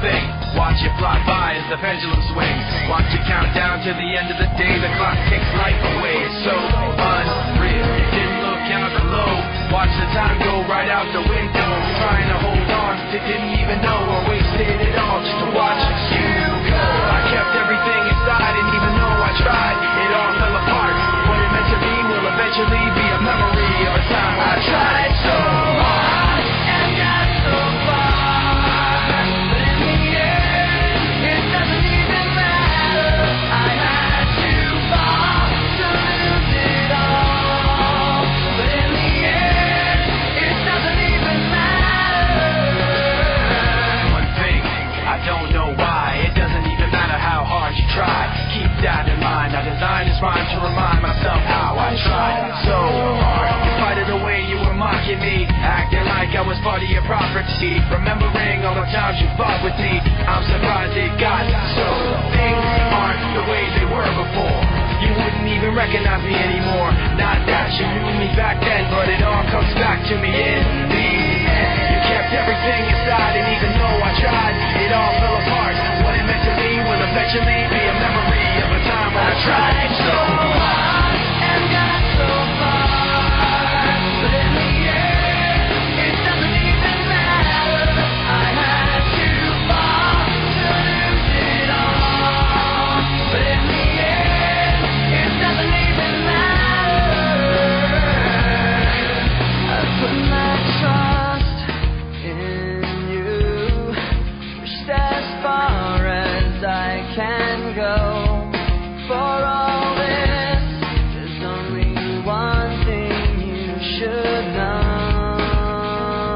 thing. Watch it fly by as the pendulum swings. Watch it count down to the end of the day. The clock takes life away. It's so unreal. You didn't look out below. Watch the time go right out the window. Trying to hold on to didn't even know, or wasted it all just to watch you go. I kept everything inside, and even though I tried, it all fell apart. What it meant to be will eventually be a memory of a time I tried so hard and got so far, but in the end, it doesn't even matter. I had to fall to lose it all, but in the end, it doesn't even matter. One thing, I don't know why, it doesn't even matter how hard you try. Keep that in mind. I designed this rhyme to remind myself how I tried so hard. In spite of the way you were mocking me, acting like I was part of your property, remembering all the times you fought with me, I'm surprised it got so. Things aren't the way they were before. You wouldn't even recognize me anymore. Not that you knew me back then, but it all comes back to me in the end. You kept everything inside, and even though I tried, it all fell apart. What it meant to me will eventually be a memory of a time I tried so